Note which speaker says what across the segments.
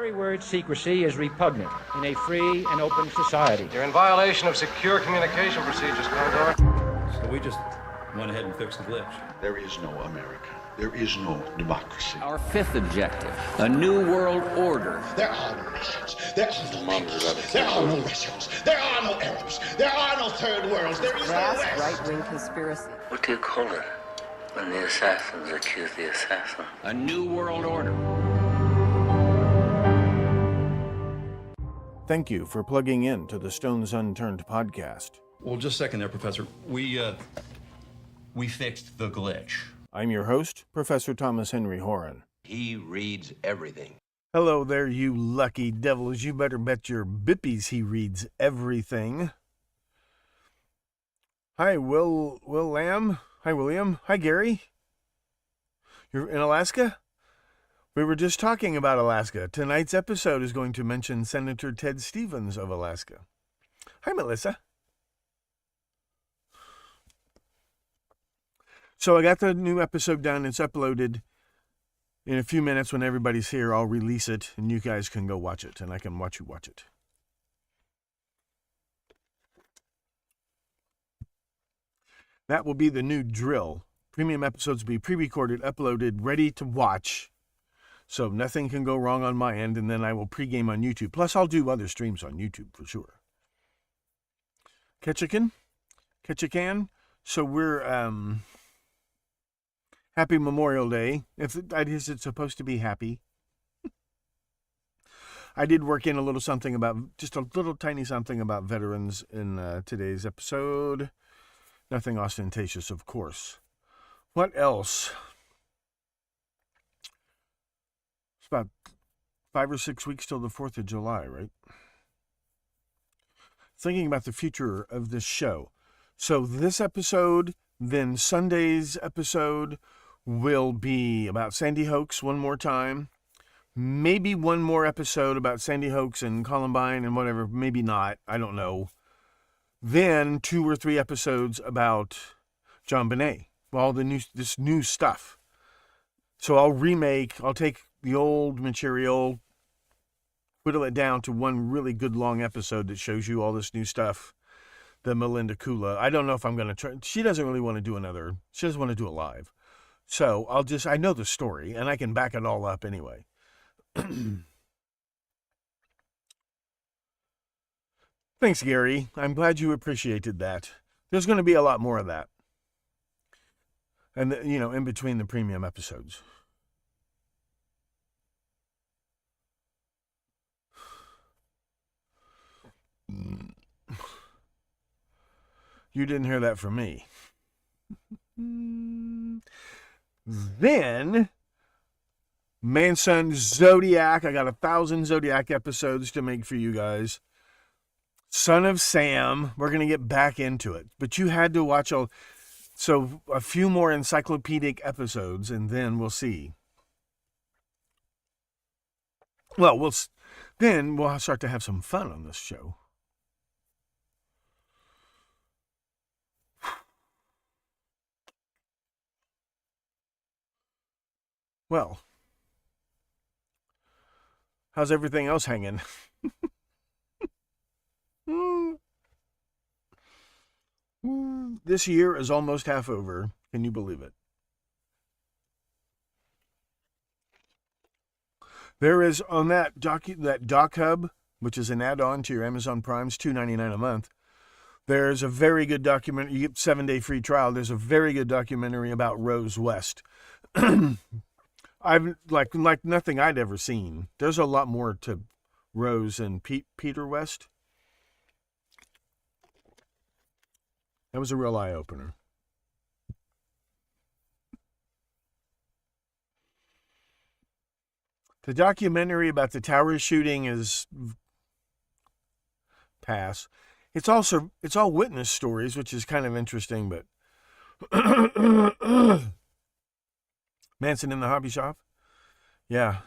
Speaker 1: very word secrecy is repugnant in a free and open society.
Speaker 2: You're in violation of secure communication procedures, Commodore.
Speaker 3: So we just went ahead and fixed the glitch.
Speaker 4: There is no America. There is no democracy.
Speaker 5: Our fifth objective, a new world order.
Speaker 6: There are no nations. There are no peoples. There are no Russians. There are no Arabs. There are no third worlds. There is no West.
Speaker 7: Right-wing conspiracy.
Speaker 8: What do you call it when the assassins accuse the assassin?
Speaker 5: A new world order.
Speaker 9: Thank you for plugging in to the Stones Unturned podcast.
Speaker 3: Well, just a second there, Professor. We fixed the glitch.
Speaker 9: I'm your host, Professor Thomas Henry Horan.
Speaker 10: He reads everything.
Speaker 9: Hello there, you lucky devils. You better bet your bippies he reads everything. Hi, Will Lamb. Hi, William. Hi, Gary. You're in Alaska? We were just talking about Alaska. Tonight's episode is going to mention Senator Ted Stevens of Alaska. Hi, Melissa. So I got the new episode done. It's uploaded. In a few minutes when everybody's here, I'll release it, and you guys can go watch it, and I can watch you watch it. That will be the new drill. Premium episodes will be pre-recorded, uploaded, ready to watch. So nothing can go wrong on my end, and then I will pregame on YouTube. Plus, I'll do other streams on YouTube for sure. Catch a can. So we're, Happy Memorial Day. If is it supposed to be happy? I did work in a little something about, just a little tiny something about veterans in today's episode. Nothing ostentatious, of course. What else? It's about 5 or 6 weeks till the 4th of July, right? Thinking about the future of this show. So this episode, then Sunday's episode, will be about Sandy Hoax one more time. Maybe one more episode about Sandy Hoax and Columbine and whatever. Maybe not. I don't know. Then 2 or 3 episodes about John Bonet. All this new stuff. So I'll take the old material, whittle it down to one really good long episode that shows you all this new stuff. The Melinda Kula. I don't know if I'm going to try. She doesn't really want to do another. She doesn't want to do a live. So I know the story, and I can back it all up anyway. Thanks, Gary. I'm glad you appreciated that. There's going to be a lot more of that. And, in between the premium episodes. You didn't hear that from me. Then, Manson, Zodiac. I got 1,000 Zodiac episodes to make for you guys. Son of Sam. We're going to get back into it. But you had to watch a few more encyclopedic episodes, and then we'll see. Well, we'll start to have some fun on this show. Well, how's everything else hanging? This year is almost half over. Can you believe it? There is on that Doc Hub, which is an add-on to your Amazon Prime's $2.99 a month. There's a very good documentary. You get 7-day free trial. There's a very good documentary about Rose West. I've like nothing I'd ever seen. There's a lot more to Rose and Peter West. That was a real eye-opener. The documentary about the tower shooting is pass. It's all witness stories, which is kind of interesting, but Manson in the hobby shop? Yeah.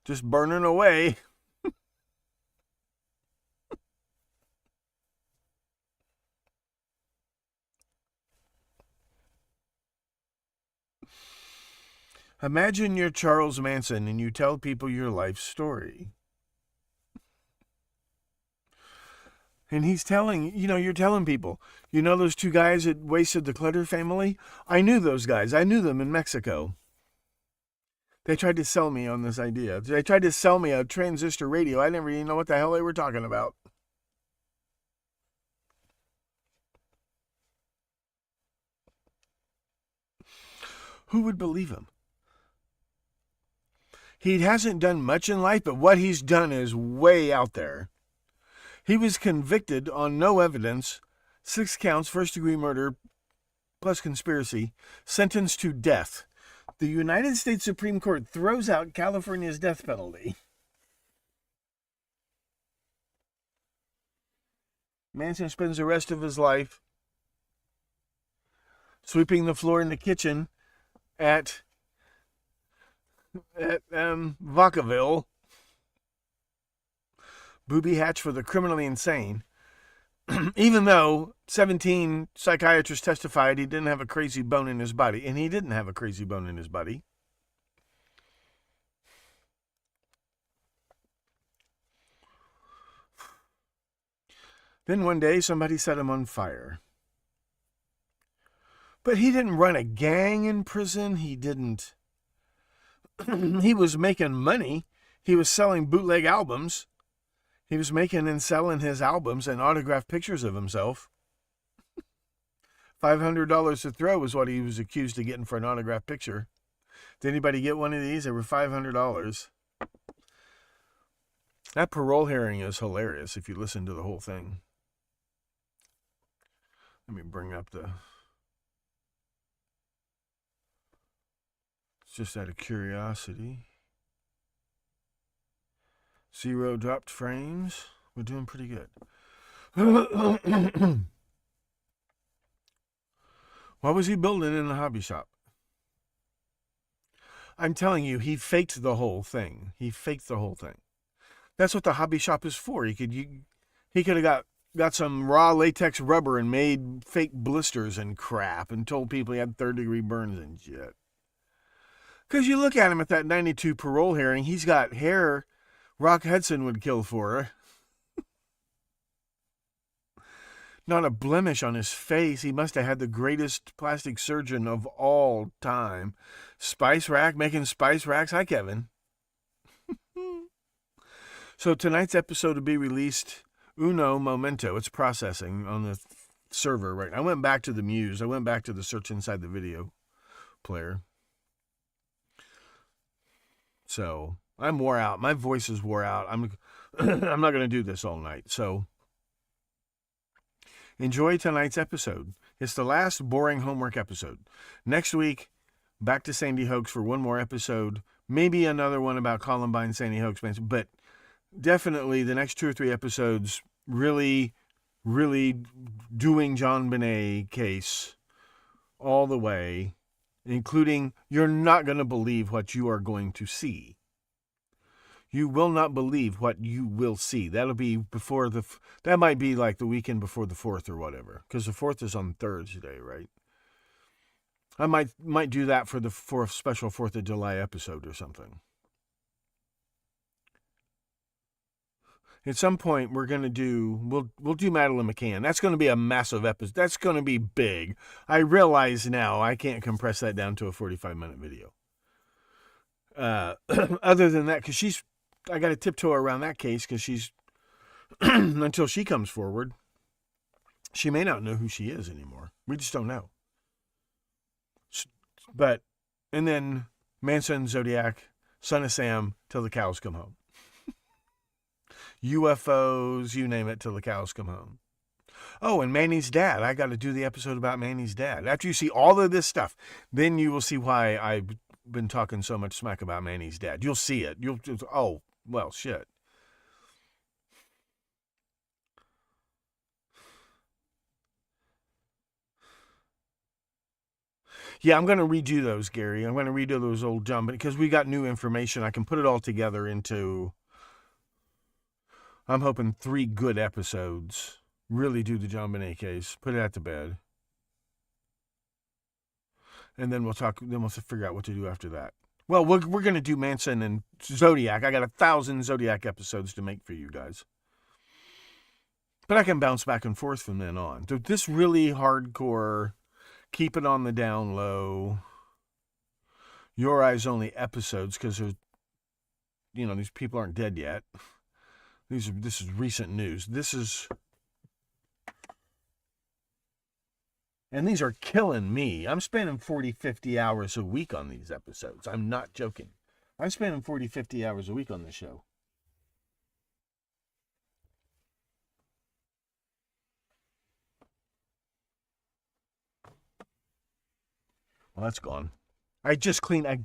Speaker 9: Just burning away. Imagine you're Charles Manson and you tell people your life story. And he's telling, you're telling people, those two guys that wasted the Clutter family? I knew those guys. I knew them in Mexico. They tried to sell me on this idea. They tried to sell me a transistor radio. I never even know what the hell they were talking about. Who would believe him? He hasn't done much in life, but what he's done is way out there. He was convicted on no evidence, 6 counts, first-degree murder, plus conspiracy, sentenced to death. The United States Supreme Court throws out California's death penalty. Manson spends the rest of his life sweeping the floor in the kitchen at Vacaville. Booby hatch for the criminally insane. Even though 17 psychiatrists testified he didn't have a crazy bone in his body, and he didn't have a crazy bone in his body. Then one day somebody set him on fire. But he didn't run a gang in prison. He didn't. He was making money. He was selling bootleg albums. He was making and selling his albums and autographed pictures of himself. $500 to throw was what he was accused of getting for an autographed picture. Did anybody get one of these? They were $500. That parole hearing is hilarious if you listen to the whole thing. Let me bring up the... It's just out of curiosity. 0 dropped frames. We're doing pretty good. What was he building in the hobby shop? I'm telling you, he faked the whole thing. He faked the whole thing. That's what the hobby shop is for. He could have got some raw latex rubber and made fake blisters and crap and told people he had 3rd-degree burns and shit. Because you look at him at that 92 parole hearing, he's got hair Rock Hudson would kill for her. Not a blemish on his face. He must have had the greatest plastic surgeon of all time. Spice rack, making spice racks. Hi, Kevin. So tonight's episode will be released uno momento. It's processing on the server right now. I went back to the Muse. I went back to the search inside the video player. So I'm wore out. My voice is wore out. I'm not going to do this all night. So enjoy tonight's episode. It's the last boring homework episode. Next week, back to Sandy Hoax for one more episode. Maybe another one about Columbine, Sandy Hoax, Manson. But definitely the next 2 or 3 episodes really, really doing John Bonet case all the way, including you're not going to believe what you are going to see. You will not believe what you will see. That'll be before that might be like the weekend before the 4th or whatever, because the 4th is on Thursday, right? I might do that for a special 4th of July episode or something. At some point, we'll do Madeline McCann. That's going to be a massive episode. That's going to be big. I realize now I can't compress that down to a 45-minute video. Other than that, because I got to tiptoe around that case because she's, until she comes forward, she may not know who she is anymore. We just don't know. And then Manson, Zodiac, Son of Sam, till the cows come home. UFOs, you name it, till the cows come home. Oh, and Manny's dad. I got to do the episode about Manny's dad. After you see all of this stuff, then you will see why I've been talking so much smack about Manny's dad. You'll see it. Oh, well, shit. Yeah, I'm going to redo those, Gary. I'm going to redo those old John, because we got new information. I can put it all together into... I'm hoping 3 good episodes. Really do the John Bonet case. Put it at the bed. And then we'll figure out what to do after that. Well, we're going to do Manson and Zodiac. I got 1,000 Zodiac episodes to make for you guys. But I can bounce back and forth from then on. So this really hardcore, keep it on the down low, Your Eyes Only episodes, because these people aren't dead yet. This is recent news. And these are killing me. I'm spending 40, 50 hours a week on these episodes. I'm not joking. I'm spending 40, 50 hours a week on this show. Well, that's gone. I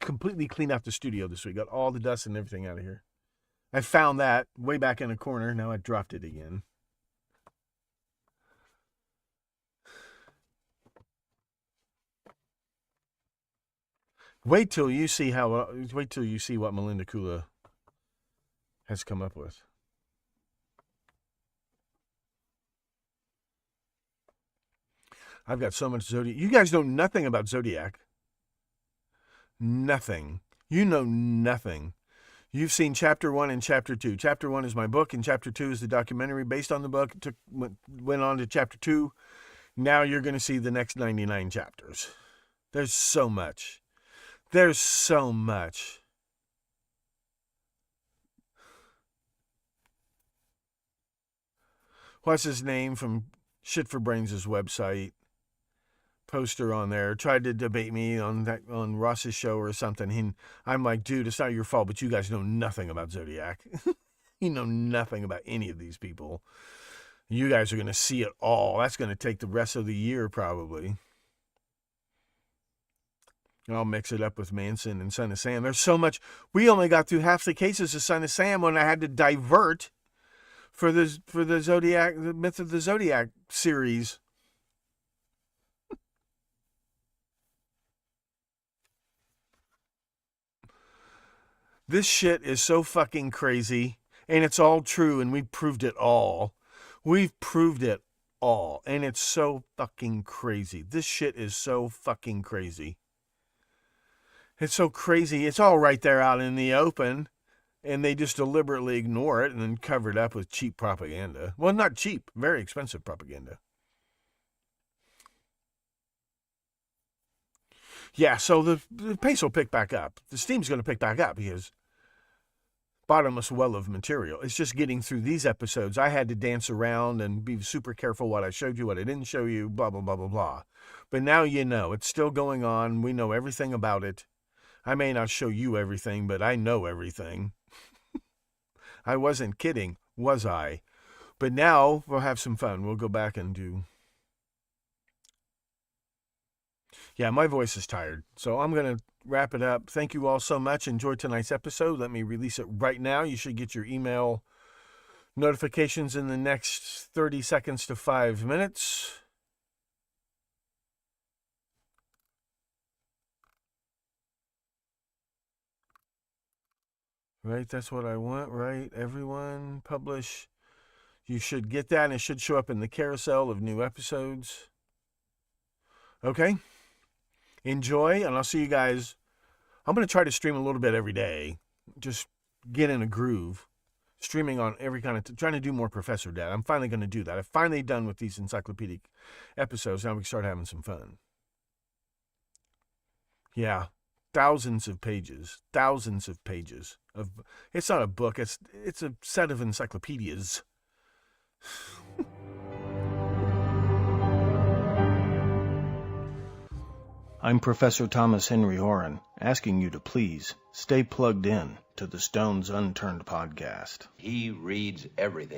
Speaker 9: completely cleaned out the studio this week. Got all the dust and everything out of here. I found that way back in a corner. Now I dropped it again. Wait till you see what Melinda Kula has come up with. I've got so much Zodiac. You guys know nothing about Zodiac. Nothing. You know nothing. You've seen Chapter 1 and Chapter 2. Chapter 1 is my book, and Chapter 2 is the documentary based on the book. Went on to Chapter 2. Now you're going to see the next 99 chapters. There's so much. There's so much. What's his name from Shit for Brains' website? Poster on there. Tried to debate me on Ross's show or something. I'm like, dude, it's not your fault, but you guys know nothing about Zodiac. You know nothing about any of these people. You guys are going to see it all. That's going to take the rest of the year probably. And I'll mix it up with Manson and Son of Sam. There's so much. We only got through half the cases of Son of Sam when I had to divert for the Zodiac, the Myth of the Zodiac series. This shit is so fucking crazy, and it's all true, and we've proved it all. We've proved it all, and it's so fucking crazy. This shit is so fucking crazy. It's so crazy. It's all right there out in the open, and they just deliberately ignore it and then cover it up with cheap propaganda. Well, not cheap, very expensive propaganda. Yeah, so the pace will pick back up. The steam's going to pick back up because bottomless well of material. It's just getting through these episodes. I had to dance around and be super careful what I showed you, what I didn't show you, blah, blah, blah, blah, blah. But now you know. It's still going on. We know everything about it. I may not show you everything, but I know everything. I wasn't kidding, was I? But now we'll have some fun. We'll go back and do... Yeah, my voice is tired, so I'm going to wrap it up. Thank you all so much. Enjoy tonight's episode. Let me release it right now. You should get your email notifications in the next 30 seconds to 5 minutes. Right, that's what I want, right? Everyone, publish. You should get that, and it should show up in the carousel of new episodes. Okay? Enjoy, and I'll see you guys. I'm going to try to stream a little bit every day. Just get in a groove. Streaming on every kind of... trying to do more Professor Dad. I'm finally going to do that. I'm finally done with these encyclopedic episodes. Now we can start having some fun. Yeah. Thousands of pages. Thousands of pages. It's not a book. It's a set of encyclopedias. I'm Professor Thomas Henry Horan, asking you to please stay plugged in to the Stones Unturned podcast.
Speaker 10: He reads everything.